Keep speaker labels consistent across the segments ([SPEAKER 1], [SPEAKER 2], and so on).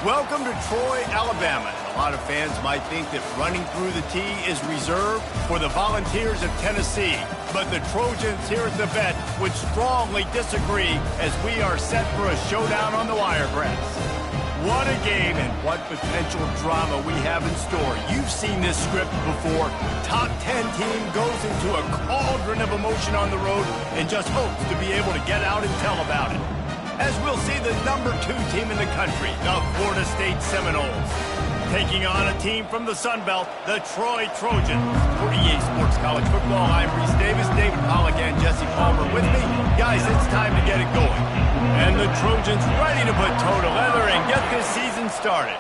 [SPEAKER 1] Welcome to Troy, Alabama. A lot of fans might think that running through the tee is reserved for the Volunteers of Tennessee. But the Trojans here at the Vet would strongly disagree as we are set for a showdown on the Wiregrass. What a game and what potential drama we have in store. You've seen this script before. Top 10 team goes into a cauldron of emotion on the road and just hopes to be able to get out and tell about it. As we'll see the number 2 team in the country, the Florida State Seminoles, taking on a team from the Sun Belt, the Troy Trojans. For EA Sports College Football, I'm Reese Davis, David Pollack, and Jesse Palmer with me. Guys, it's time to get it going. And the Trojans ready to put toe to leather and get this season started.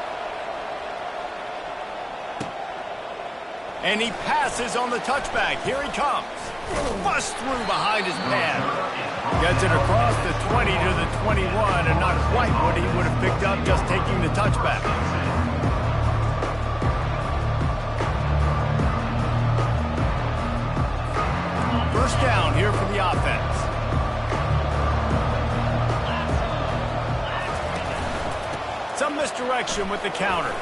[SPEAKER 1] And he passes on the touchback. Here he comes. Bust through behind his pad. Gets it across the 20 to the 21, and not quite what he would have picked up just taking the touchback. First down here for the offense. Some misdirection with the counter.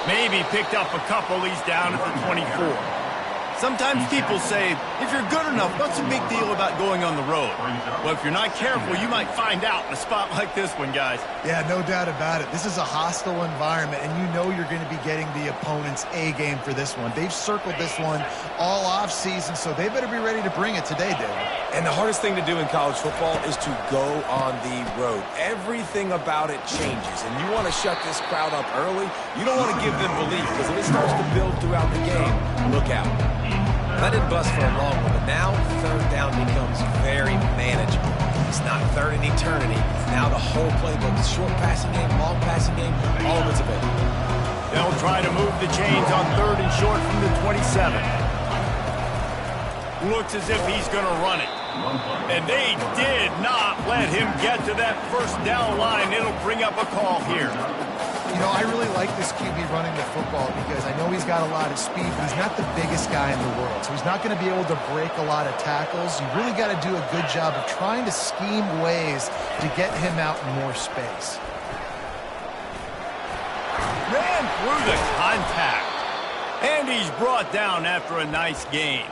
[SPEAKER 1] Maybe picked up a couple. He's down at the 24. Sometimes people say, if you're good enough, what's the big deal about going on the road? Well, if you're not careful, you might find out in a spot like this one, guys.
[SPEAKER 2] Yeah, no doubt about it. This is a hostile environment, and you know you're going to be getting the opponent's A-game for this one. They've circled this one all off-season, so they better be ready to bring it today, David.
[SPEAKER 3] And the hardest thing to do in college football is to go on the road. Everything about it changes, and you want to shut this crowd up early. You don't want to give them belief, because if it starts to build throughout the game, look out. That didn't bust for a long one, but now third down becomes very manageable. It's not third in eternity. Now the whole playbook, short passing game, long passing game, all of it's available.
[SPEAKER 1] They'll try to move the chains on third and short from the 27. Looks as if he's going to run it. And they did not let him get to that first down line. It'll bring up a call here.
[SPEAKER 2] You know, I really like this QB running the football because I know he's got a lot of speed, but he's not the biggest guy in the world. So he's not going to be able to break a lot of tackles. You really got to do a good job of trying to scheme ways to get him out in more space.
[SPEAKER 1] Ran through the contact. And he's brought down after a nice gain.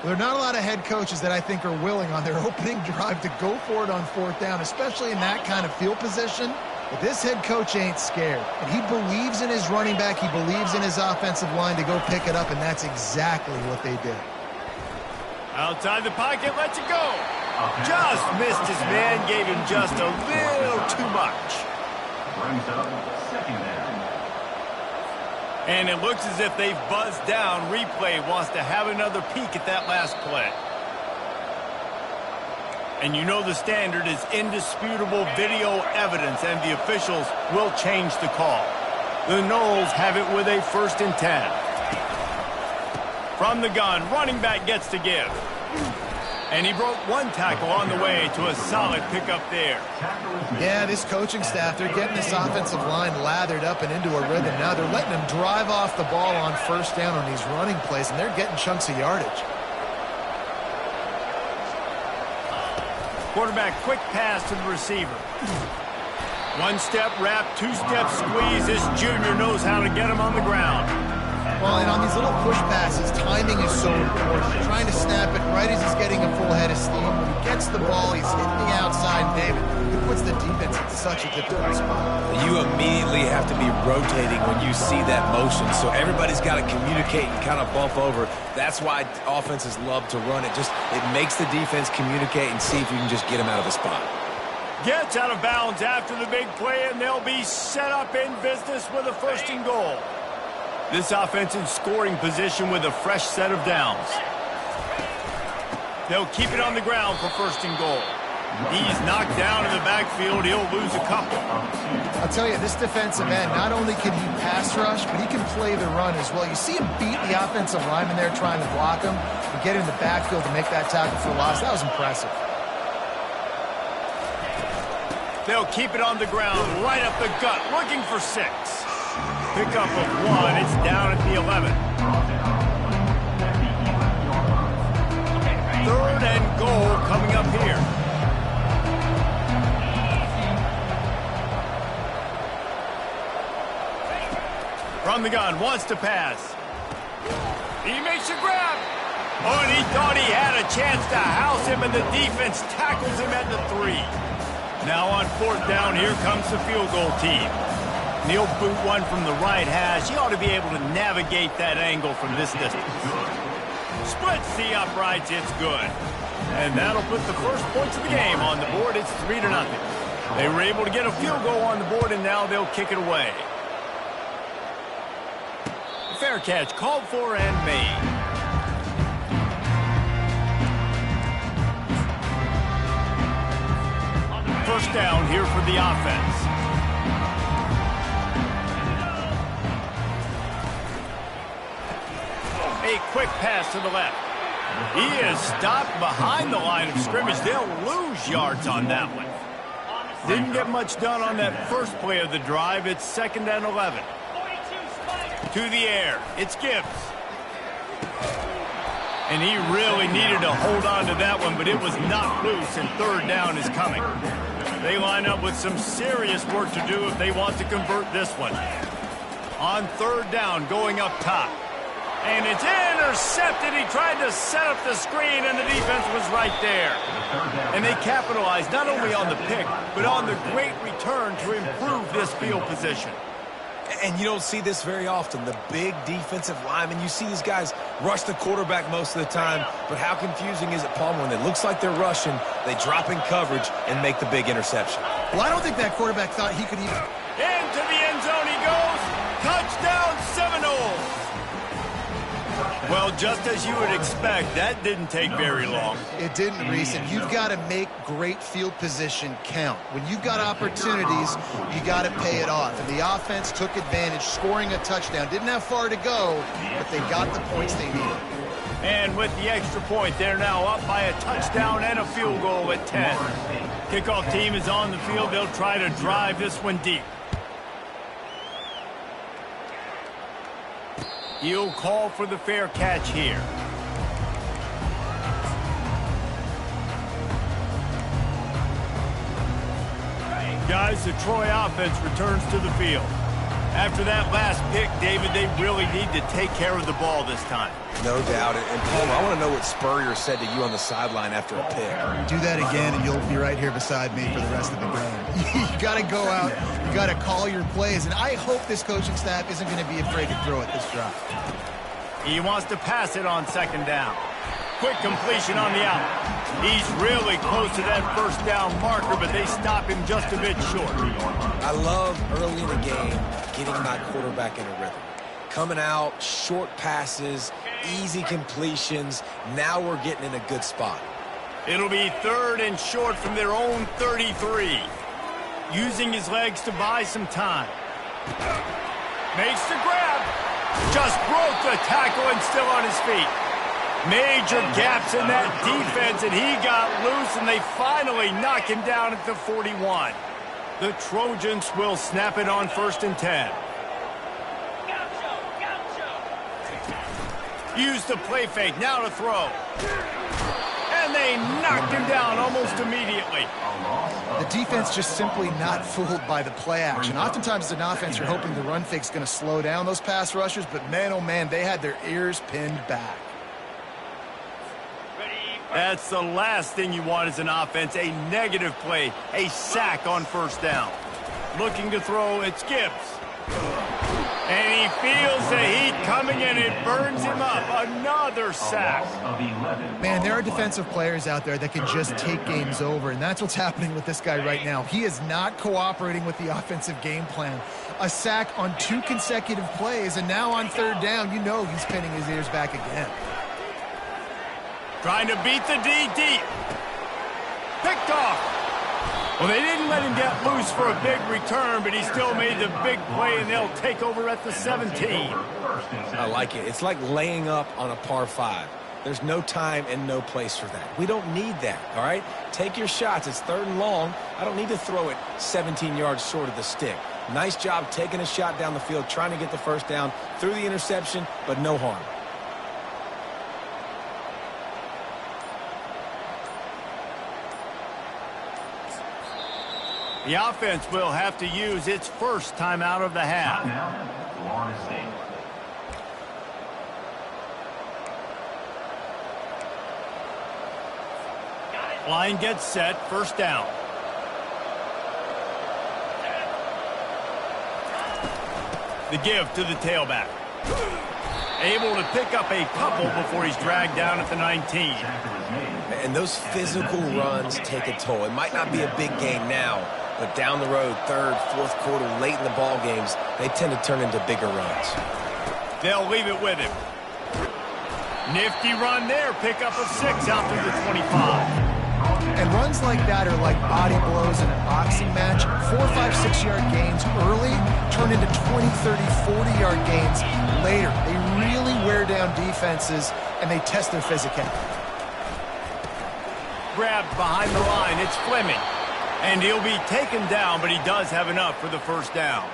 [SPEAKER 2] Well, there are not a lot of head coaches that I think are willing on their opening drive to go for it on fourth down, especially in that kind of field position. But this head coach ain't scared. And he believes in his running back. He believes in his offensive line to go pick it up, and that's exactly what they did.
[SPEAKER 1] Outside the pocket, lets it go. Just missed his man, gave him just a little too much.
[SPEAKER 4] Brings up second down.
[SPEAKER 1] And it looks as if they've buzzed down. Replay wants to have another peek at that last play. And you know the standard is indisputable video evidence, and the officials will change the call. The Noles have it with a 1st and 10. From the gun, running back gets to give. And he broke one tackle on the way to a solid pickup there.
[SPEAKER 2] Yeah, this coaching staff, they're getting this offensive line lathered up and into a rhythm. Now they're letting them drive off the ball on first down on these running plays, and they're getting chunks of yardage.
[SPEAKER 1] Quarterback, quick pass to the receiver. One step wrap, 2-step squeeze. This junior knows how to get him on the ground.
[SPEAKER 2] Well, and on these little push passes, timing is so important. Trying to snap it right as he's getting a full head of steam. When he gets the ball, he's hitting the outside. David, it puts the defense in such a difficult spot.
[SPEAKER 3] You immediately have to be rotating when you see that motion, so everybody's got to communicate and kind of bump over. That's why offenses love to run it. It makes the defense communicate and see if you can just get him out of a spot.
[SPEAKER 1] Gets out of bounds after the big play, and they'll be set up in business with a 1st and goal. This offense in scoring position with a fresh set of downs. They'll keep it on the ground for 1st and goal. He's knocked down in the backfield. He'll lose a couple.
[SPEAKER 2] I'll tell you, this defensive end, not only can he pass rush, but he can play the run as well. You see him beat the offensive lineman there trying to block him and get in the backfield to make that tackle for loss. That was impressive.
[SPEAKER 1] They'll keep it on the ground, right up the gut, looking for 6. Pickup of 1. It's down at the 11. 3rd and goal coming up here. From the gun, wants to pass. He makes a grab. Oh, and he thought he had a chance to house him, and the defense tackles him at the 3. Now on 4th down, here comes the field goal team. He'll boot one from the right hash. He ought to be able to navigate that angle from this distance. Splits the uprights, it's good. And that'll put the first points of the game on the board. It's 3-0. They were able to get a field goal on the board, and now they'll kick it away. Fair catch called for and made. First down here for the offense. A quick pass to the left. He is stopped behind the line of scrimmage. They'll lose yards on that one. Didn't get much done on that first play of the drive. It's 2nd and 11. To the air. It's Gibbs. And he really needed to hold on to that one, but it was not loose, and 3rd down is coming. They line up with some serious work to do if they want to convert this one. On 3rd down, going up top. And it's intercepted. He tried to set up the screen, and the defense was right there. And they capitalized not only on the pick, but on the great return to improve this field position.
[SPEAKER 3] And you don't see this very often. The big defensive linemen, you see these guys rush the quarterback most of the time, but how confusing is it, Paul, when it looks like they're rushing, they drop in coverage and make the big interception?
[SPEAKER 2] Well, I don't think that quarterback thought he could even...
[SPEAKER 1] Into the end zone he goes. Touchdown Seminoles. Well, just as you would expect, that didn't take very long.
[SPEAKER 2] It didn't, Reese, and you've got to make great field position count. When you've got opportunities, you got to pay it off. And the offense took advantage, scoring a touchdown. Didn't have far to go, but they got the points they needed.
[SPEAKER 1] And with the extra point, they're now up by a touchdown and a field goal at 10. Kickoff team is on the field. They'll try to drive this one deep. He'll call for the fair catch here. Guys, the Troy offense returns to the field. After that last pick, David, they really need to take care of the ball this time.
[SPEAKER 3] No doubt. And Paul, I want to know what Spurrier said to you on the sideline after a pick.
[SPEAKER 2] Do that again, and you'll be right here beside me for the rest of the game. You got to go out. You got to call your plays. And I hope this coaching staff isn't going to be afraid to throw it this drive.
[SPEAKER 1] He wants to pass it on 2nd down. Quick completion on the out. He's really close to that first down marker, but they stop him just a bit short.
[SPEAKER 3] I love early in the game getting my quarterback in a rhythm. Coming out, short passes, easy completions. Now we're getting in a good spot.
[SPEAKER 1] It'll be 3rd and short from their own 33. Using his legs to buy some time. Makes the grab. Just broke the tackle and still on his feet. Major gaps in that defense, and he got loose, and they finally knock him down at the 41. The Trojans will snap it on 1st and 10. Use the play fake, now to throw. And they knocked him down almost immediately.
[SPEAKER 2] The defense just simply not fooled by the play action. Oftentimes as an offense, you're hoping the run fake's going to slow down those pass rushers, but man, oh man, they had their ears pinned back.
[SPEAKER 1] That's the last thing you want as an offense, a negative play, a sack on 1st down. Looking to throw, it's Gibbs. And he feels the heat coming, and it burns him up. Another sack.
[SPEAKER 2] Man, there are defensive players out there that can just take games over, and that's what's happening with this guy right now. He is not cooperating with the offensive game plan. A sack on 2 consecutive plays, and now on 3rd down, you know he's pinning his ears back again.
[SPEAKER 1] Trying to beat the D deep. Picked off. Well, they didn't let him get loose for a big return, but he still made the big play, and they'll take over at the 17.
[SPEAKER 3] I like it. It's like laying up on a par 5. There's no time and no place for that. We don't need that, all right? Take your shots. It's 3rd and long. I don't need to throw it 17 yards short of the stick. Nice job taking a shot down the field, trying to get the 1st down through the interception, but no harm.
[SPEAKER 1] The offense will have to use its first timeout of the half.
[SPEAKER 4] Timeout, Florida State.
[SPEAKER 1] Line gets set, first down. The give to the tailback. Able to pick up a couple before he's dragged down at the 19.
[SPEAKER 3] And those physical runs take a toll. It might not be a big gain now, but down the road, third, fourth quarter, late in the ball games, they tend to turn into bigger runs.
[SPEAKER 1] They'll leave it with him. Nifty run there. Pickup of 6 out through the 25.
[SPEAKER 2] And runs like that are like body blows in a boxing match. 4, 5, 6-yard gains early turn into 20, 30, 40-yard gains later. They really wear down defenses, and they test their physicality.
[SPEAKER 1] Grabbed behind the line. It's Fleming. And he'll be taken down, but he does have enough for the first down.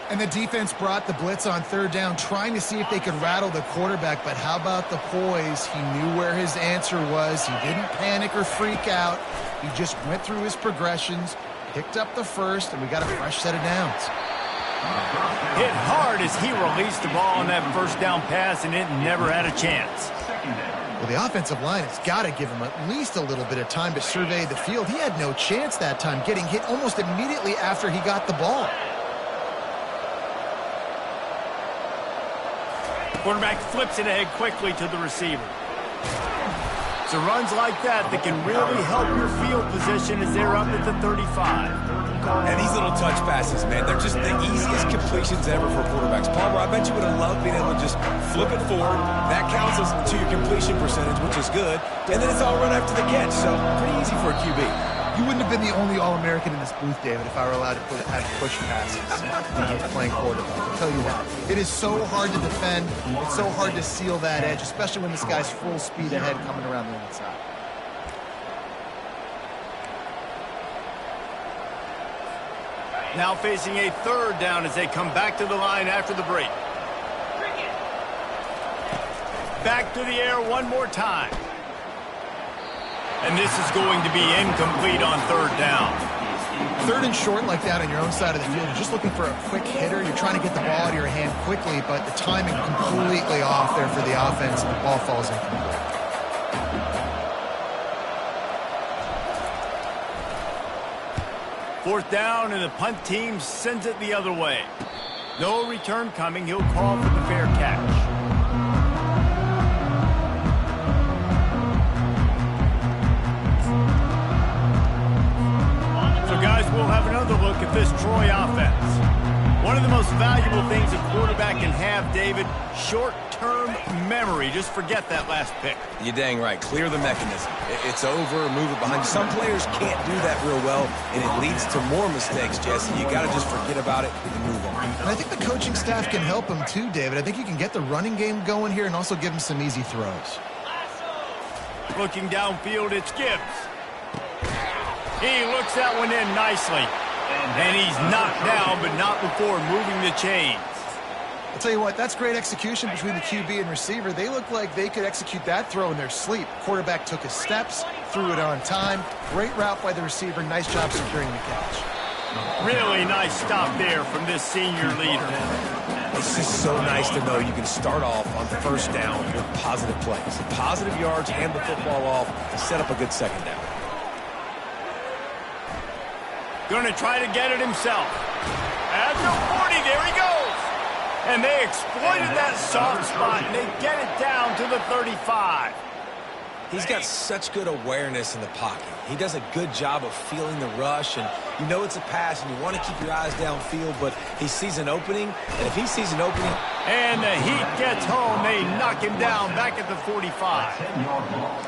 [SPEAKER 2] And the defense brought the blitz on third down, trying to see if they could rattle the quarterback. But how about the poise? He knew where his answer was. He didn't panic or freak out. He just went through his progressions, picked up the first, and we got a fresh set of downs.
[SPEAKER 1] Hit hard as he released the ball on that first down pass, and it never had a chance.
[SPEAKER 2] Well, the offensive line has got to give him at least a little bit of time to survey the field. He had no chance that time, getting hit almost immediately after he got the ball.
[SPEAKER 1] Quarterback flips it ahead quickly to the receiver. So runs like that can really help your field position as they're up at the 35.
[SPEAKER 3] And these little touch passes, man, they're just the easiest completions ever for quarterbacks. Palmer, I bet you would have loved being able to just flip it forward. That counts as to your completion percentage, which is good. And then it's all run after the catch, so pretty easy for a QB.
[SPEAKER 2] You wouldn't have been the only All-American in this booth, David, if I were allowed to have push passes when I was playing quarterback. I'll tell you that. It is so hard to defend. It's so hard to seal that edge, especially when this guy's full speed ahead coming around the outside.
[SPEAKER 1] Now facing a third down as they come back to the line after the break. Back to the air one more time. And this is going to be incomplete on third down.
[SPEAKER 2] Third and short like that on your own side of the field, you're just looking for a quick hitter. You're trying to get the ball out of your hand quickly, but the timing completely off there for the offense, and the ball falls incomplete.
[SPEAKER 1] Fourth down, and the punt team sends it the other way. No return coming. He'll call for the fair catch. We'll have another look at this Troy offense. One of the most valuable things a quarterback can have, David, short-term memory. Just forget that last pick.
[SPEAKER 3] You're dang right. Clear the mechanism. It's over, move it behind you. Some players can't do that real well, and it leads to more mistakes, Jesse. You got to just forget about it and move on.
[SPEAKER 2] And I think the coaching staff can help him too, David. I think you can get the running game going here and also give him some easy throws.
[SPEAKER 1] Looking downfield, it's Gibbs. He looks that one in nicely. And he's knocked down, but not before moving the chains.
[SPEAKER 2] I'll tell you what, that's great execution between the QB and receiver. They look like they could execute that throw in their sleep. Quarterback took his steps, threw it on time. Great route by the receiver. Nice job securing the catch.
[SPEAKER 1] Really nice stop there from this senior leader.
[SPEAKER 3] It's just so nice to know you can start off on first down with positive plays. Positive yards, hand the football off, and set up a good second down.
[SPEAKER 1] Going to try to get it himself. At the 40, there he goes. And they exploited that soft spot, and they get it down to the 35.
[SPEAKER 3] He's got such good awareness in the pocket. He does a good job of feeling the rush, and you know it's a pass, and you want to keep your eyes downfield, but he sees an opening, and if he sees an opening...
[SPEAKER 1] And the heat gets home. They knock him down back at the 45.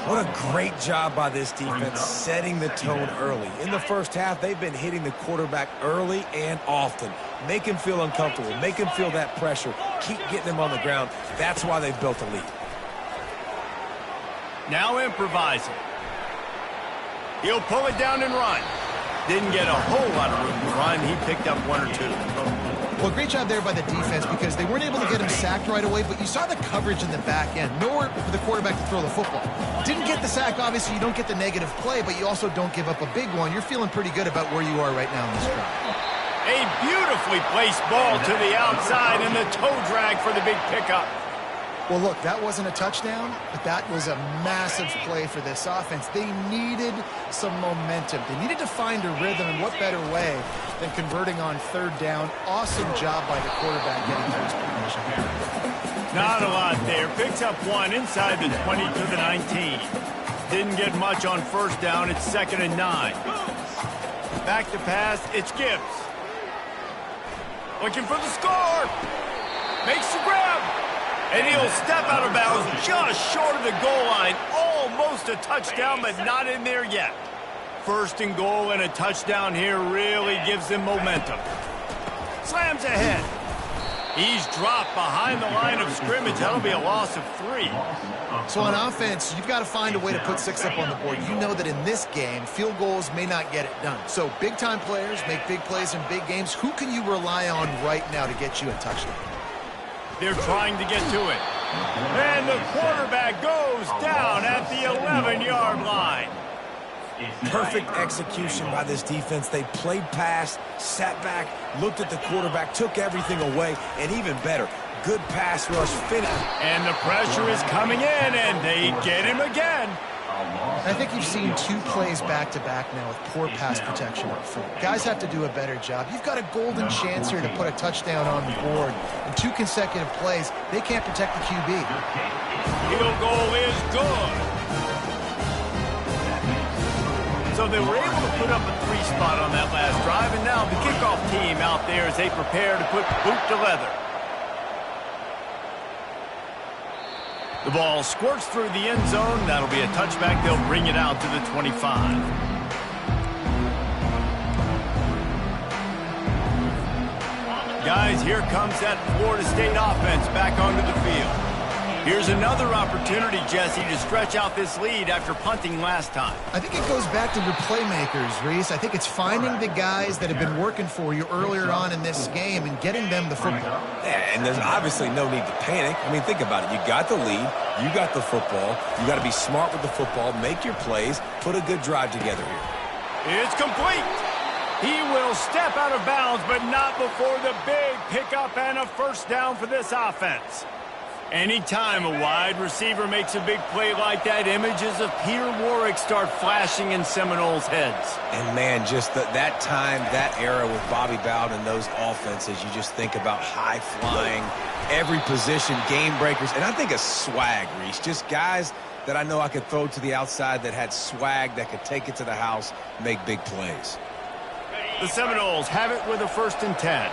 [SPEAKER 3] What a great job by this defense setting the tone early. In the first half, they've been hitting the quarterback early and often. Make him feel uncomfortable. Make him feel that pressure. Keep getting him on the ground. That's why they've built a lead.
[SPEAKER 1] Now improvising. He'll pull it down and run. Didn't get a whole lot of room to run. He picked up 1 or 2.
[SPEAKER 2] Well, great job there by the defense because they weren't able to get him sacked right away, but you saw the coverage in the back end. Nowhere for the quarterback to throw the football. Didn't get the sack, obviously. You don't get the negative play, but you also don't give up a big one. You're feeling pretty good about where you are right now in this drive.
[SPEAKER 1] A beautifully placed ball to the outside and the toe drag for the big pickup.
[SPEAKER 2] Well, look, that wasn't a touchdown, but that was a massive play for this offense. They needed some momentum. They needed to find a rhythm, and what better way than converting on 3rd down. Awesome job by the quarterback getting to his position.
[SPEAKER 1] Not a lot there. Picks up 1 inside the 20 to the 19. Didn't get much on 1st down. It's 2nd and 9. Back to pass. It's Gibbs. Looking for the score. Makes the grab. And he'll step out of bounds just short of the goal line. Almost a touchdown, but not in there yet. 1st and goal and a touchdown here really gives them momentum. Slams ahead. He's dropped behind the line of scrimmage. That'll be a loss of 3.
[SPEAKER 2] So on offense, you've got to find a way to put 6 up on the board. You know that in this game, field goals may not get it done. So big-time players make big plays in big games. Who can you rely on right now to get you a touchdown?
[SPEAKER 1] They're trying to get to it. And the quarterback goes down at the 11-yard line.
[SPEAKER 3] Perfect execution by this defense. They played pass, sat back, looked at the quarterback, took everything away, and even better, good pass rush finish.
[SPEAKER 1] And the pressure is coming in, and they get him again.
[SPEAKER 2] I think you've seen 2 plays back-to-back now with poor pass protection up front. Guys have to do a better job. You've got a golden chance here to put a touchdown on the board. In 2 consecutive plays, they can't protect the QB.
[SPEAKER 1] Field goal is good. So they were able to put up a 3 spot on that last drive, and now the kickoff team out there as they prepare to put boot to leather. The ball squirts through the end zone. That'll be a touchback. They'll bring it out to the 25. Guys, here comes that Florida State offense back onto the field. Here's another opportunity, Jesse, to stretch out this lead after punting last time.
[SPEAKER 2] I think it goes back to your playmakers, Reese. I think it's finding the guys that have been working for you earlier on in this game and getting them the football.
[SPEAKER 3] Yeah, and there's obviously no need to panic. I mean, think about it. You got the lead. You got the football. You got to be smart with the football, make your plays, put a good drive together here.
[SPEAKER 1] It's complete. He will step out of bounds, but not before the big pickup and a 1st down for this offense. Anytime a wide receiver makes a big play like that, images of Peter Warrick start flashing in Seminoles' heads.
[SPEAKER 3] And, man, just that time, that era with Bobby Bowden and those offenses, you just think about high-flying, every position, game breakers, and I think of swag, Reese. Just guys that I know I could throw to the outside that had swag, that could take it to the house, make big plays.
[SPEAKER 1] The Seminoles have it with a 1st and 10.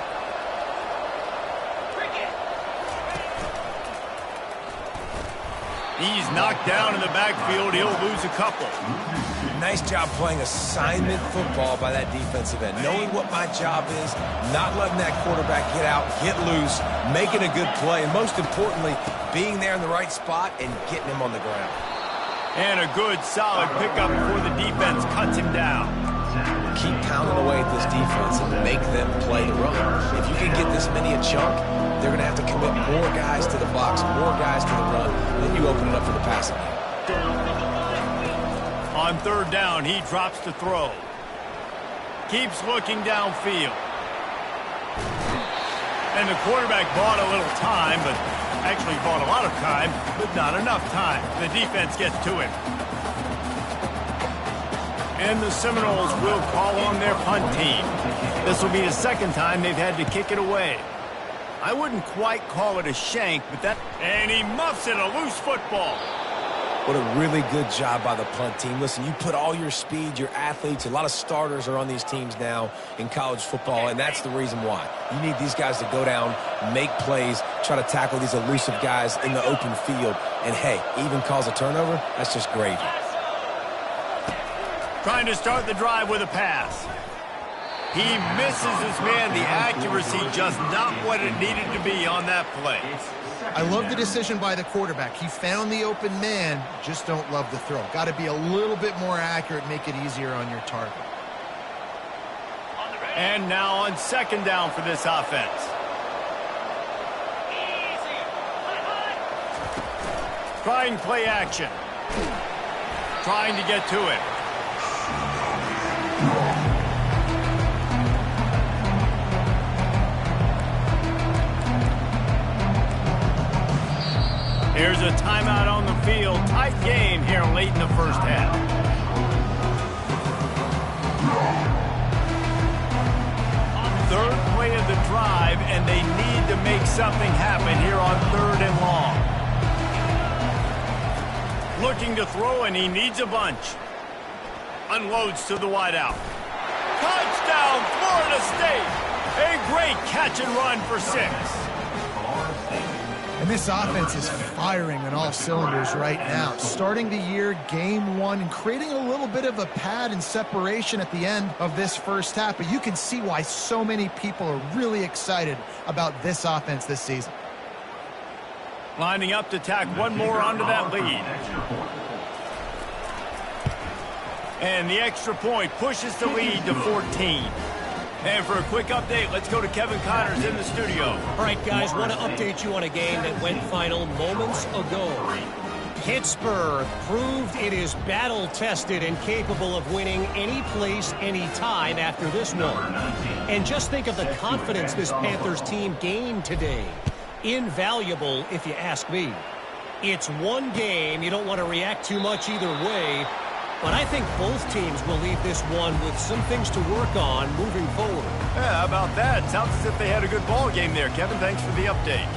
[SPEAKER 1] He's knocked down in the backfield. He'll lose a couple.
[SPEAKER 3] Nice job playing assignment football by that defensive end. Knowing what my job is, not letting that quarterback get out, get loose, making a good play, and most importantly, being there in the right spot and getting him on the ground.
[SPEAKER 1] And a good, solid pickup before the defense cuts him down.
[SPEAKER 3] Keep pounding away at this defense and make them play the run. If you can get this many a chunk, they're going to have to commit more guys to the box, more guys to the run, then you open it up for the passing game.
[SPEAKER 1] On 3rd down, he drops to throw. Keeps looking downfield. And the quarterback bought a little time, but actually bought a lot of time, but not enough time. The defense gets to him. And the Seminoles will call on their punt team. This will be the 2nd time they've had to kick it away. I wouldn't quite call it a shank, but that... And he muffs it, a loose football.
[SPEAKER 3] What a really good job by the punt team. Listen, you put all your speed, your athletes, a lot of starters are on these teams now in college football, and that's the reason why. You need these guys to go down, make plays, try to tackle these elusive guys in the open field, and hey, even cause a turnover, that's just gravy.
[SPEAKER 1] Trying to start the drive with a pass. He misses his man. The accuracy just not what it needed to be on that play.
[SPEAKER 2] I love the decision by the quarterback. He found the open man, just don't love the throw. Got to be a little bit more accurate, make it easier on your target.
[SPEAKER 1] And now on second down for this offense. Trying play action. Trying to get to it. Here's a timeout on the field. Tight game here late in the first half. Third play of the drive, and they need to make something happen here on 3rd and long. Looking to throw, and he needs a bunch. Unloads to the wideout. Touchdown, Florida State! A great catch and run for 6.
[SPEAKER 2] And this offense is firing on all cylinders right now. Starting the year, game 1, and creating a little bit of a pad and separation at the end of this first half. But you can see why so many people are really excited about this offense this season.
[SPEAKER 1] Lining up to tack one more onto that lead. And the extra point pushes the lead to 14. And for a quick update, let's go to Kevin Connors in the studio.
[SPEAKER 5] All right, guys, want to update you on a game that went final moments ago. Pittsburgh proved it is battle-tested and capable of winning any place, any time after this one. And just think of the confidence this Panthers team gained today. Invaluable, if you ask me. It's one game. You don't want to react too much either way. But I think both teams will leave this one with some things to work on moving forward.
[SPEAKER 1] Yeah, how about that? Sounds as if they had a good ball game there. Kevin, thanks for the update.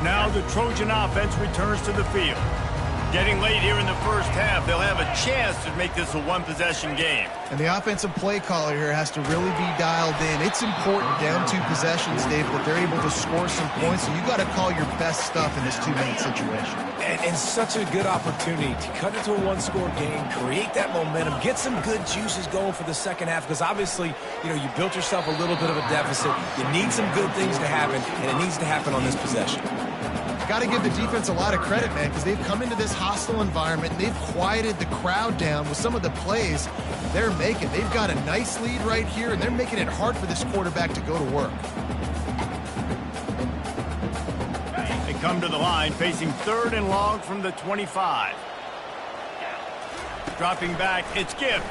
[SPEAKER 1] Now the Trojan offense returns to the field. Getting late here in the first half, they'll have a chance to make this a one-possession game.
[SPEAKER 2] And the offensive play caller here has to really be dialed in. It's important down 2 possessions, Dave, that they're able to score some points. So you got to call your best stuff in this 2-minute situation.
[SPEAKER 3] And such a good opportunity to cut into a one-score game, create that momentum, get some good juices going for the second half. Because obviously, you know, you built yourself a little bit of a deficit. You need some good things to happen, and it needs to happen on this possession.
[SPEAKER 2] Got to give the defense a lot of credit, man, because they've come into this hostile environment and they've quieted the crowd down with some of the plays they're making. They've got a nice lead right here, and they're making it hard for this quarterback to go to work.
[SPEAKER 1] They come to the line, facing 3rd and long from the 25. Dropping back, it's Gibbs.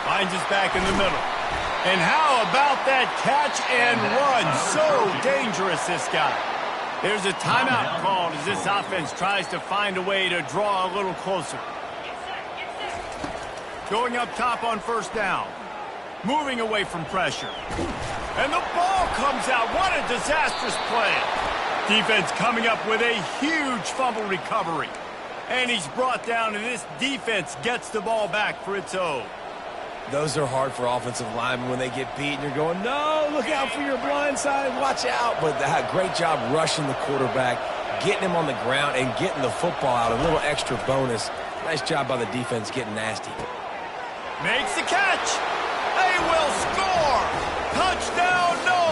[SPEAKER 1] Finds us back in the middle. And how about that catch and run? So dangerous, this guy. There's a timeout called as this offense tries to find a way to draw a little closer. Going up top on 1st down. Moving away from pressure. And the ball comes out. What a disastrous play. Defense coming up with a huge fumble recovery. And he's brought down, and this defense gets the ball back for its own.
[SPEAKER 3] Those are hard for offensive linemen when they get beat and you're going, no, look out for your blind side, watch out. But great job rushing the quarterback, getting him on the ground, and getting the football out. A little extra bonus. Nice job by the defense getting nasty.
[SPEAKER 1] Makes the catch. They will score. Touchdown, no.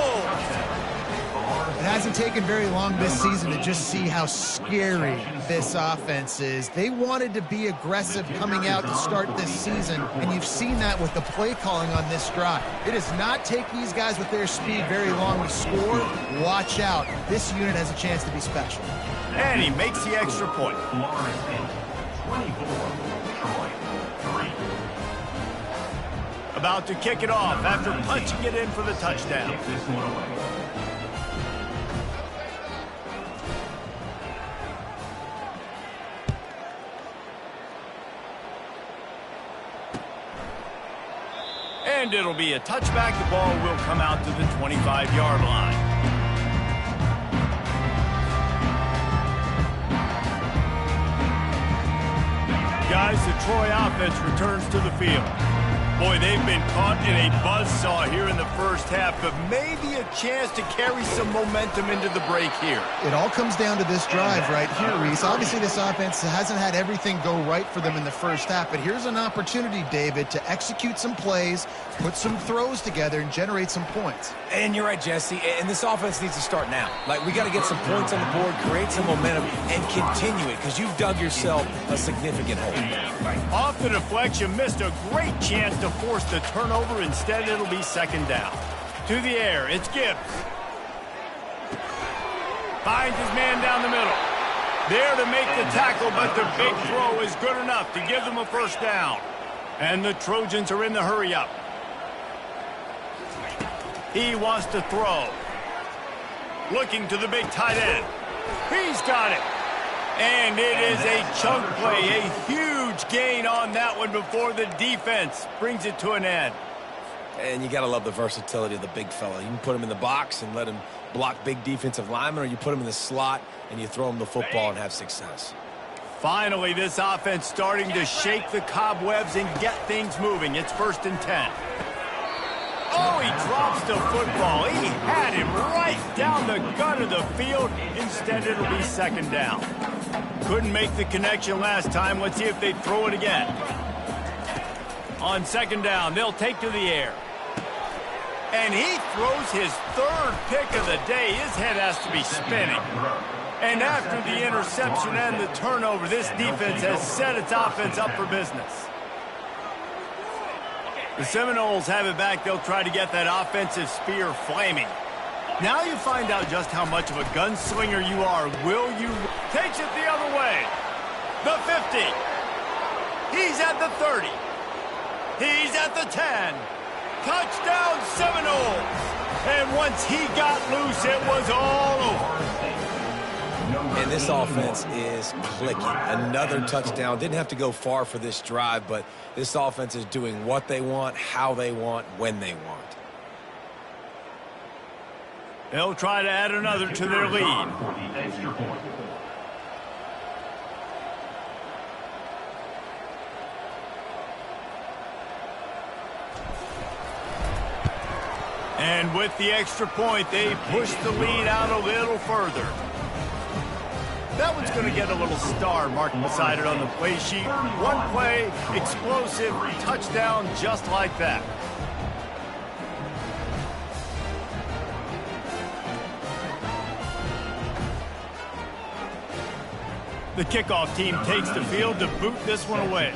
[SPEAKER 2] It hasn't taken very long this season to just see how scary this offense is. They wanted to be aggressive coming out to start this season, and you've seen that with the play calling on this drive. It does not take these guys with their speed very long to score. Watch out. This unit has a chance to be special.
[SPEAKER 1] And he makes the extra point.
[SPEAKER 4] 24, Troy 3.
[SPEAKER 1] About to kick it off after punching it in for the touchdown.
[SPEAKER 4] Take this one away.
[SPEAKER 1] And it'll be a touchback. The ball will come out to the 25-yard line. Guys, the Troy offense returns to the field. Boy, they've been caught in a buzzsaw here in the first half, but maybe a chance to carry some momentum into the break here.
[SPEAKER 2] It all comes down to this drive right here, Reese. Obviously, this offense hasn't had everything go right for them in the first half, but here's an opportunity, David, to execute some plays, put some throws together, and generate some points.
[SPEAKER 3] And you're right, Jesse, and this offense needs to start now. Like, we got to get some points on the board, create some momentum, and continue it, because you've dug yourself a significant hole.
[SPEAKER 1] Off the deflection, missed a great chance to force the turnover. Instead, it'll be second down. To the air, it's Gibbs. Finds his man down the middle. There to make the tackle, but the big throw is good enough to give them a first down. And the Trojans are in the hurry-up. He wants to throw. Looking to the big tight end. He's got it. And it is a chunk play, a huge gain on that one before the defense brings it to an end.
[SPEAKER 3] And you got to love the versatility of the big fella. You can put him in the box and let him block big defensive linemen, or you put him in the slot and you throw him the football and have success.
[SPEAKER 1] Finally, this offense starting to shake the cobwebs and get things moving. It's 1st and 10. Oh, he drops the football. He had him right down the gut of the field. Instead, it'll be second down. Couldn't make the connection last time. Let's see if they throw it again. On second down, they'll take to the air. And he throws his 3rd pick of the day. His head has to be spinning. And after the interception and the turnover, this defense has set its offense up for business. The Seminoles have it back. They'll try to get that offensive spear flaming. Now you find out just how much of a gunslinger you are. Will you? Takes it the other way. The 50. He's at the 30. He's at the 10. Touchdown Seminoles. And once he got loose, it was all over.
[SPEAKER 3] And this offense is clicking. Another touchdown. Didn't have to go far for this drive, but this offense is doing what they want, how they want, when they want.
[SPEAKER 1] They'll try to add another to their lead. And with the extra point, they push the lead out a little further. That one's going to get a little star marked beside it on the play sheet. One play, explosive, touchdown, just like that. The kickoff team takes the field to boot this one away.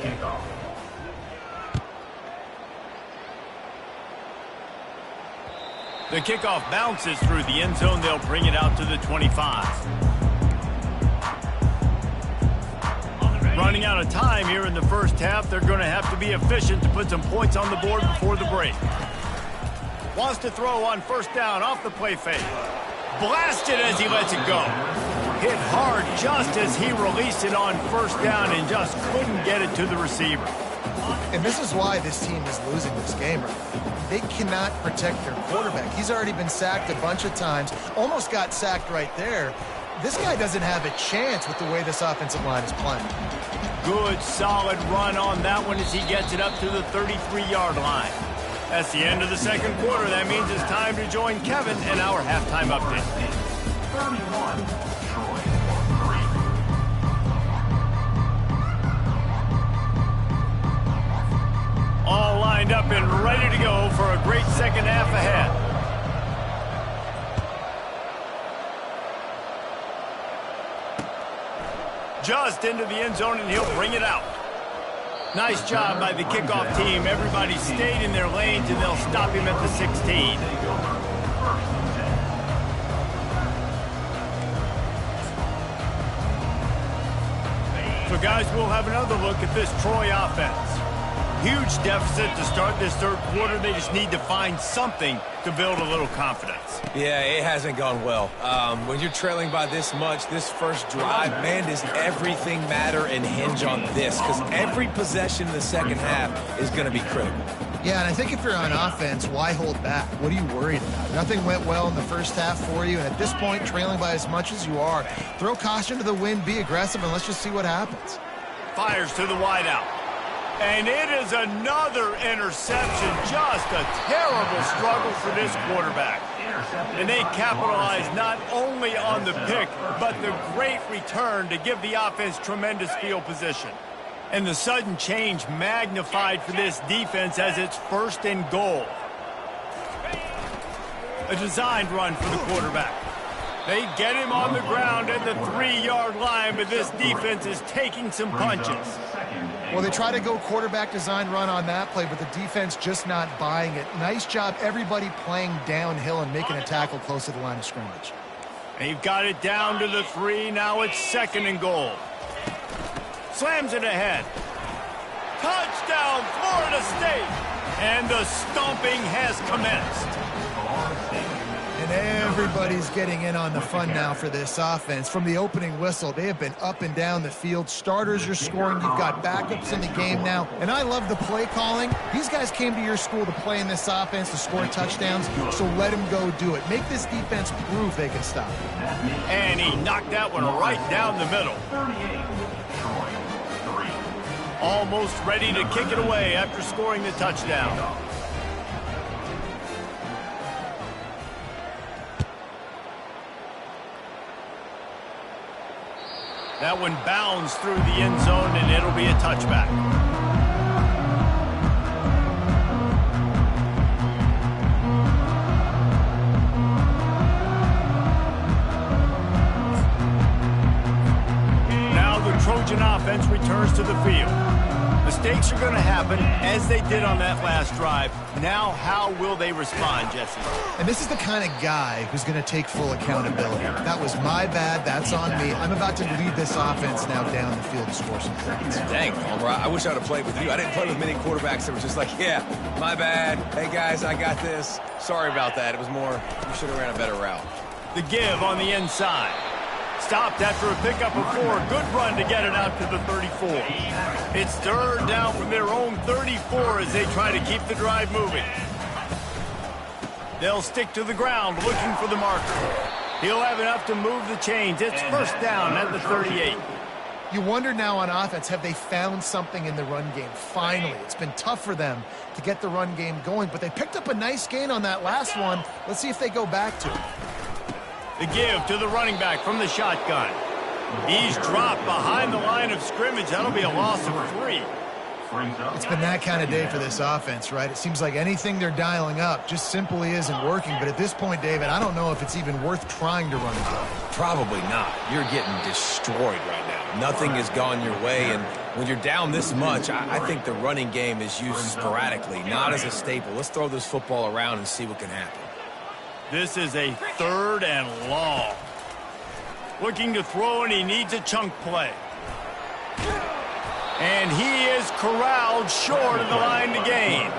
[SPEAKER 1] The kickoff bounces through the end zone. They'll bring it out to the 25. Running out of time here in the first half. They're going to have to be efficient to put some points on the board before the break. Wants to throw on first down off the play fake. Blasted as he lets it go. Hit hard just as he released it on first down and just couldn't get it to the receiver.
[SPEAKER 2] And this is why this team is losing this game right now. They cannot protect their quarterback. He's already been sacked a bunch of times. Almost got sacked right there. This guy doesn't have a chance with the way this offensive line is playing.
[SPEAKER 1] Good, solid run on that one as he gets it up to the 33-yard line. That's the end of the second quarter. That means it's time to join Kevin in our halftime update.
[SPEAKER 4] 31, Troy, 3.
[SPEAKER 1] All lined up and ready to go for a great second half ahead. Just into the end zone, and he'll bring it out. Nice job by the kickoff team. Everybody stayed in their lanes, and they'll stop him at the 16. So, guys, we'll have another look at this Troy offense. Huge deficit to start this third quarter. They just need to find something to build a little confidence.
[SPEAKER 3] Yeah, it hasn't gone well. When you're trailing by this much, this first drive, man, does everything matter and hinge on this? Because every possession in the second half is going to be critical.
[SPEAKER 2] Yeah, and I think if you're on offense, why hold back? What are you worried about? Nothing went well in the first half for you, and at this point, trailing by as much as you are, throw caution to the wind, be aggressive, and let's just see what happens.
[SPEAKER 1] Fires to the wideout. And it is another interception. Just a terrible struggle for this quarterback. And they capitalize not only on the pick, but the great return to give the offense tremendous field position. And the sudden change magnified for this defense as it's 1st and goal. A designed run for the quarterback. They get him on the ground at the 3-yard line, but this defense is taking some punches.
[SPEAKER 2] Well, they try to go quarterback design run on that play, but the defense just not buying it. Nice job, everybody playing downhill and making a tackle close to the line of scrimmage.
[SPEAKER 1] They've got it down to the 3. Now it's 2nd and goal. Slams it ahead. Touchdown, Florida State. And the stomping has commenced.
[SPEAKER 2] And everybody's getting in on the fun now for this offense. From the opening whistle, they have been up and down the field. Starters are scoring. You've got backups in the game now. And I love the play calling. These guys came to your school to play in this offense to score touchdowns, so let them go do it. Make this defense prove they can stop it.
[SPEAKER 1] And he knocked that one right down the middle. Almost ready to kick it away after scoring the touchdown. That one bounds through the end zone, and it'll be a touchback. Now the Trojan offense returns to the field. Mistakes are going to happen, as they did on that last drive. Now, how will they respond, Jesse?
[SPEAKER 2] And this is the kind of guy who's going to take full accountability. That was my bad. That's on me. I'm about to lead this offense now down the field to score some points.
[SPEAKER 3] Dang, Palmer, I wish I would have played with you. I didn't play with many quarterbacks that were just like, yeah, my bad. Hey, guys, I got this. Sorry about that. It was more, you should have ran a better route.
[SPEAKER 1] The give on the inside. Stopped after a pickup of 4. Good run to get it out to the 34. It's 3rd down from their own 34 as they try to keep the drive moving. They'll stick to the ground looking for the marker. He'll have enough to move the chains. It's 1st down at the 38.
[SPEAKER 2] You wonder now on offense, have they found something in the run game? Finally, it's been tough for them to get the run game going, but they picked up a nice gain on that last one. Let's see if they go back to it.
[SPEAKER 1] The give to the running back from the shotgun. He's dropped behind the line of scrimmage. That'll be a loss of 3.
[SPEAKER 2] It's been that kind of day for this offense, right? It seems like anything they're dialing up just simply isn't working. But at this point, David, I don't know if it's even worth trying to run it down.
[SPEAKER 3] Probably not. You're getting destroyed right now. Nothing has gone your way, and when you're down this much, I think the running game is used sporadically, not as a staple. Let's throw this football around and see what can happen.
[SPEAKER 1] This is a 3rd and long. Looking to throw, and he needs a chunk play. And he is corralled short of the line to gain.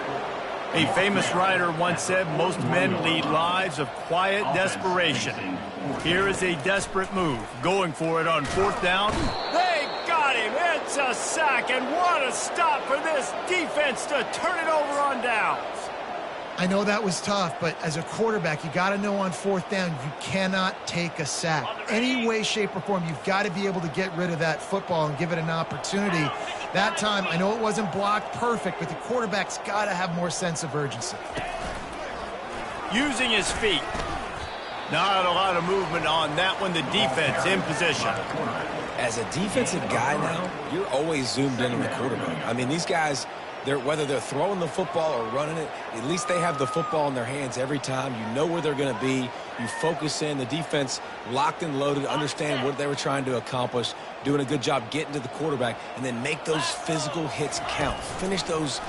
[SPEAKER 1] A famous writer once said, most men lead lives of quiet desperation. Here is a desperate move. Going for it on 4th down. They got him. It's a sack, and what a stop for this defense to turn it over on downs.
[SPEAKER 2] I know that was tough, but as a quarterback, you got to know on 4th down, you cannot take a sack. Any way, shape, or form, you've got to be able to get rid of that football and give it an opportunity. That time, I know it wasn't blocked perfect, but the quarterback's got to have more sense of urgency.
[SPEAKER 1] Using his feet. Not a lot of movement on that one. The defense in position.
[SPEAKER 3] As a defensive guy now, you're always zoomed in on the quarterback. I mean, these guys, whether they're throwing the football or running it, at least they have the football in their hands every time. You know where they're going to be. You focus in. The defense locked and loaded, understand what they were trying to accomplish, doing a good job getting to the quarterback, and then make those physical hits count. Finish those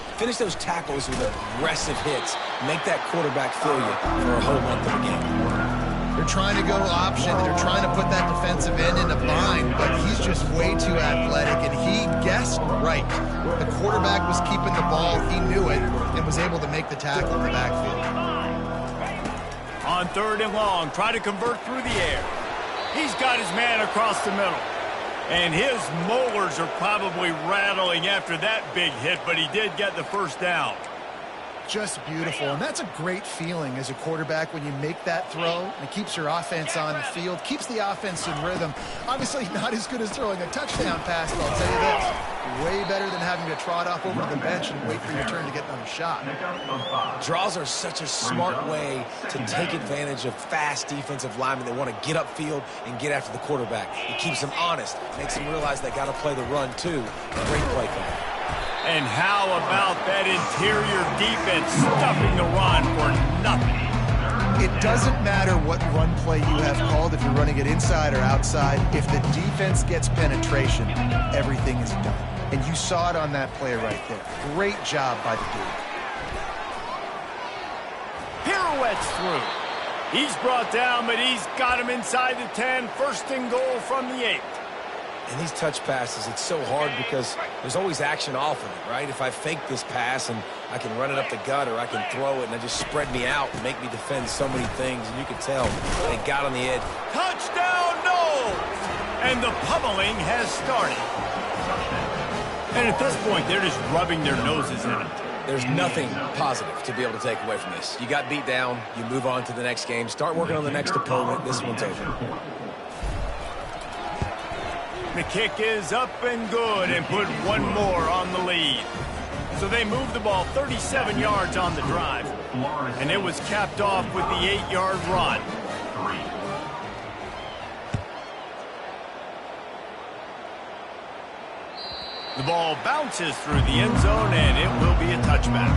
[SPEAKER 3] tackles with aggressive hits. Make that quarterback feel you for a whole month of the game.
[SPEAKER 2] They're trying to go option. They're trying to put that defensive end in a bind, but he's just way too athletic, and he guessed right. The quarterback was keeping the ball. He knew it and was able to make the tackle in the backfield.
[SPEAKER 1] On 3rd and long, try to convert through the air. He's got his man across the middle. And his molars are probably rattling after that big hit, but he did get the 1st down.
[SPEAKER 2] Just beautiful, and that's a great feeling as a quarterback when you make that throw, and it keeps your offense on the field, keeps the offense in rhythm. Obviously not as good as throwing a touchdown pass, but I'll tell you this, Way better than having to trot off over to the bench and wait for your turn to get another shot.
[SPEAKER 3] Draws are such a smart way to take advantage of fast defensive linemen that want to get upfield and get after the quarterback. It keeps them honest, makes them realize they got to play the run too. Great play call.
[SPEAKER 1] And how about that interior defense stuffing the run for nothing?
[SPEAKER 2] It doesn't matter what run play you have called, if you're running it inside or outside. If the defense gets penetration, everything is done. And you saw it on that play right there. Great job by the dude.
[SPEAKER 1] Pirouettes through. He's brought down, but he's got him inside the 10. First and goal from the 8.
[SPEAKER 3] And these touch passes, it's so hard because there's always action off of it, right? If I fake this pass and I can run it up the gut or I can throw it and it just spread me out and make me defend so many things. And you can tell they got on the edge.
[SPEAKER 1] Touchdown, no! And the pummeling has started. And at this point, they're just rubbing their noses in it.
[SPEAKER 3] There's nothing positive to be able to take away from this. You got beat down, you move on to the next game, start working on the next opponent. This one's over.
[SPEAKER 1] The kick is up and good and put one more on the lead. So they moved the ball 37 yards on the drive. And it was capped off with the 8-yard run. The ball bounces through the end zone and it will be a touchback.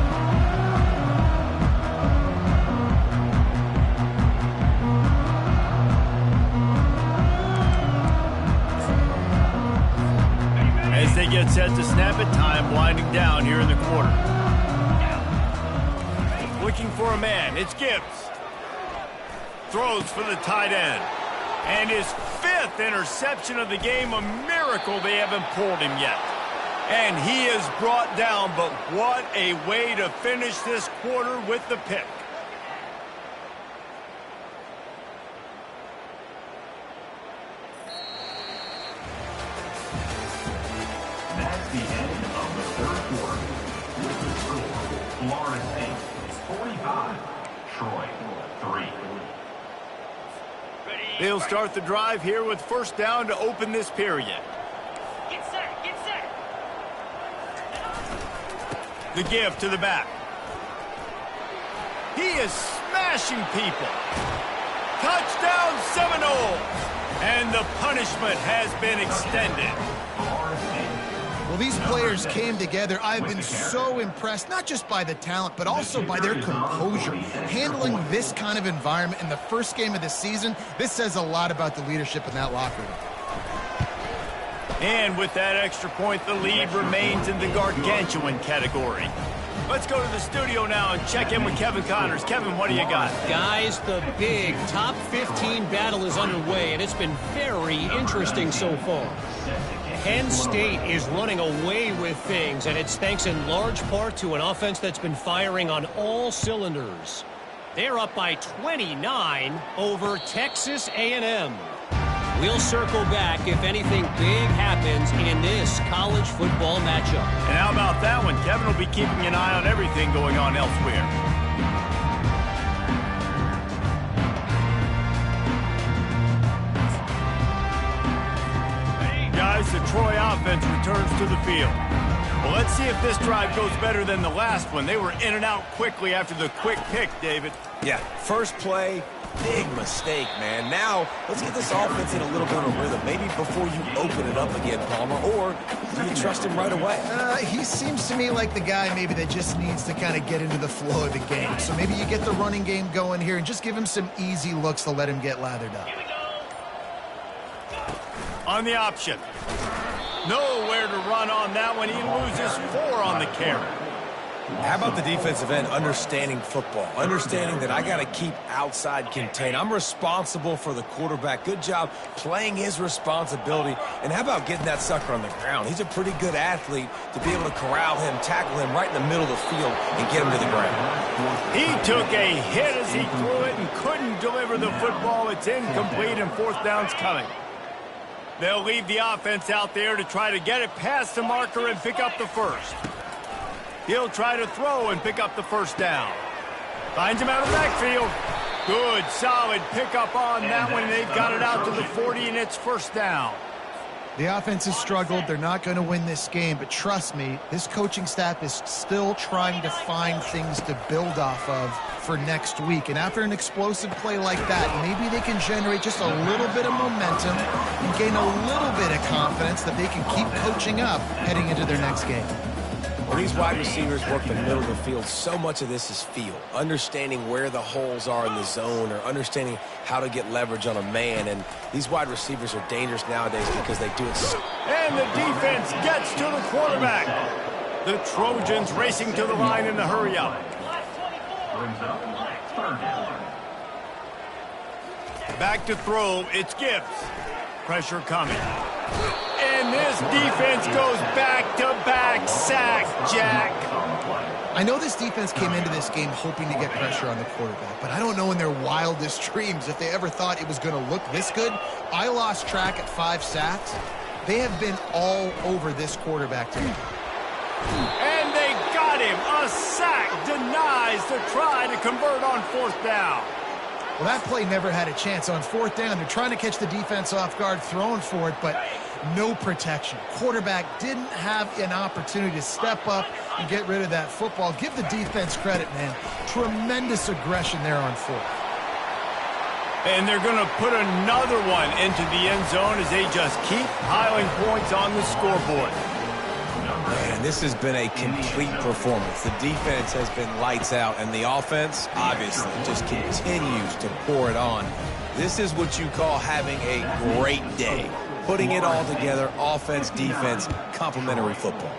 [SPEAKER 1] As they get set to snap it, time winding down here in the quarter. Looking for a man, it's Gibbs. Throws for the tight end. And his 5th interception of the game, a miracle they haven't pulled him yet. And he is brought down, but what a way to finish this quarter with the pick.
[SPEAKER 4] That's the end of the third quarter. With the score, Florida State 45, Troy 3.
[SPEAKER 1] They'll start the drive here with first down to open this period.
[SPEAKER 6] Get set, get set.
[SPEAKER 1] The give to the back. He is smashing people. Touchdown Seminoles. And the punishment has been extended.
[SPEAKER 2] Well, these players came together. I've been so impressed, not just by the talent, but also by their composure. Handling this kind of environment in the first game of the season, this says a lot about the leadership in that locker room.
[SPEAKER 1] And with that extra point, the lead remains in the gargantuan category. Let's go to the studio now and check in with Kevin Connors. Kevin, what do you got?
[SPEAKER 5] Guys, the big top 15 battle is underway, and it's been very interesting so far. Penn State is running away with things, and it's thanks in large part to an offense that's been firing on all cylinders. They're up by 29 over Texas A&M. We'll circle back if anything big happens in this college football matchup.
[SPEAKER 1] And how about that one? Kevin will be keeping an eye on everything going on elsewhere. Guys, the Troy offense returns to the field. Well, let's see if this drive goes better than the last one. They were in and out quickly after the quick pick, David.
[SPEAKER 3] Yeah, first play, big mistake, man. Now, let's get this offense in a little bit of a rhythm. Maybe before you open it up again, Palmer, or do you trust him right away?
[SPEAKER 2] He seems to me like the guy maybe that just needs to kind of get into the flow of the game. So maybe you get the running game going here and just give him some easy looks to let him get lathered up.
[SPEAKER 1] On the option. Nowhere to run on that one. He loses 4 on the carry.
[SPEAKER 3] How about the defensive end understanding football? Understanding that I got to keep outside contained. I'm responsible for the quarterback. Good job playing his responsibility. And how about getting that sucker on the ground? He's a pretty good athlete to be able to corral him, tackle him right in the middle of the field and get him to the ground.
[SPEAKER 1] He took a hit as he threw it and couldn't deliver the football. It's incomplete and 4th down's coming. They'll leave the offense out there to try to get it past the marker and pick up the first. He'll try to throw and pick up the first down. Finds him out of the backfield. Good, solid pickup on that one. They've got it out to the 40, and it's first down.
[SPEAKER 2] The offense has struggled. They're not going to win this game, but trust me, this coaching staff is still trying to find things to build off of for next week. And after an explosive play like that, maybe they can generate just a little bit of momentum and gain a little bit of confidence that they can keep coaching up heading into their next game.
[SPEAKER 3] When these wide receivers work the middle of the field, so much of this is feel. Understanding where the holes are in the zone or understanding how to get leverage on a man. And these wide receivers are dangerous nowadays because they do it so.
[SPEAKER 1] And the defense gets to the quarterback. The Trojans racing to the line in the hurry-up.
[SPEAKER 4] Brings up third down.
[SPEAKER 1] Back to throw, it's Gibbs. Pressure coming. And this defense goes back-to-back sack, Jack.
[SPEAKER 2] I know this defense came into this game hoping to get pressure on the quarterback, but I don't know in their wildest dreams if they ever thought it was going to look this good. I lost track at 5 sacks. They have been all over this quarterback today.
[SPEAKER 1] And they got him. A sack denies the try to convert on 4th down.
[SPEAKER 2] Well, that play never had a chance. On 4th down, they're trying to catch the defense off guard, throwing for it, but no protection. Quarterback didn't have an opportunity to step up and get rid of that football. Give the defense credit, man. Tremendous aggression there on 4th.
[SPEAKER 1] And they're going to put another one into the end zone as they just keep piling points on the scoreboard.
[SPEAKER 3] Man, this has been a complete performance. The defense has been lights out, and the offense, obviously, just continues to pour it on. This is what you call having a great day. Putting it all together, offense, defense, complementary football.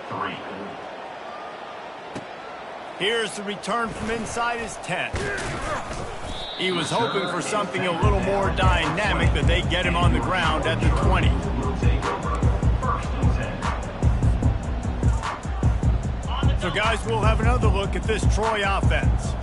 [SPEAKER 1] Here's the return from inside his 10. He was hoping for something a little more dynamic, but they get him on the ground at the 20. So, guys, we'll have another look at this Troy offense.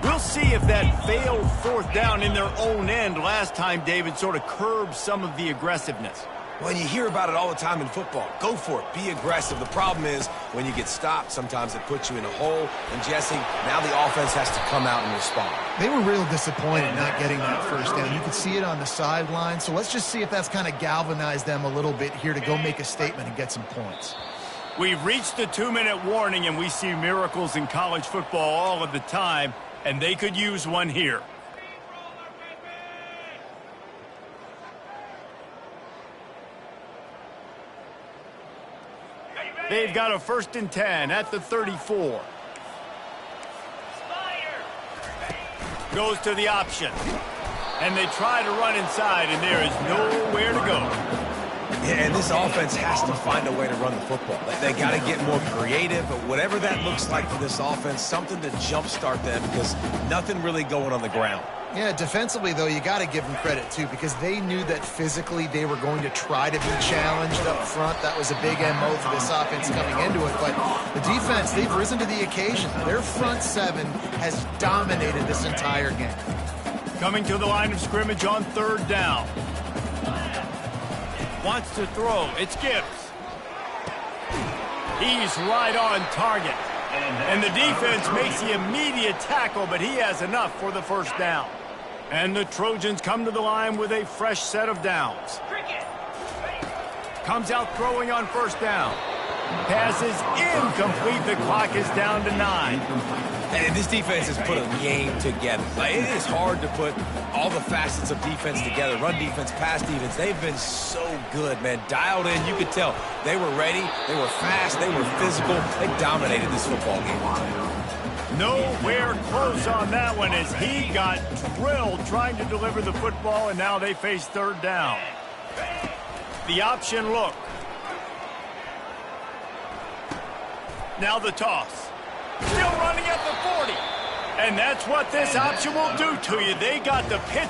[SPEAKER 1] We'll see if that failed 4th down in their own end last time, David, sort of curbed some of the aggressiveness.
[SPEAKER 3] Well, you hear about it all the time in football. Go for it. Be aggressive. The problem is when you get stopped, sometimes it puts you in a hole. And, Jesse, now the offense has to come out and respond.
[SPEAKER 2] They were real disappointed not getting that 1st down. You could see it on the sideline. So let's just see if that's kind of galvanized them a little bit here to go make a statement and get some points.
[SPEAKER 1] We've reached the 2-minute warning, and we see miracles in college football all of the time, and they could use one here. They've got a 1st and 10 at the 34. Goes to the option. And they try to run inside, and there is nowhere to go.
[SPEAKER 3] Yeah, and this offense has to find a way to run the football. They got to get more creative, but whatever that looks like for this offense, something to jumpstart them because nothing really going on the ground.
[SPEAKER 2] Yeah, defensively, though, you got to give them credit, too, because they knew that physically they were going to try to be challenged up front. That was a big MO for this offense coming into it. But the defense, they've risen to the occasion. Their front 7 has dominated this entire game.
[SPEAKER 1] Coming to the line of scrimmage on 3rd down. Wants to throw. It's Gibbs. He's right on target. And the defense makes the immediate tackle, but he has enough for the 1st down. And the Trojans come to the line with a fresh set of downs. Comes out throwing on 1st down. Pass is incomplete. The clock is down to 9.
[SPEAKER 3] And this defense has put a game together. It is hard to put all the facets of defense together. Run defense, pass defense. They've been so good, man. Dialed in. You could tell they were ready. They were fast. They were physical. They dominated this football game.
[SPEAKER 1] Nowhere close on that one as he got drilled trying to deliver the football, and now they face 3rd down. The option look. Now the toss. Still running at the 40. And that's what this option will do to you. They got the pitch.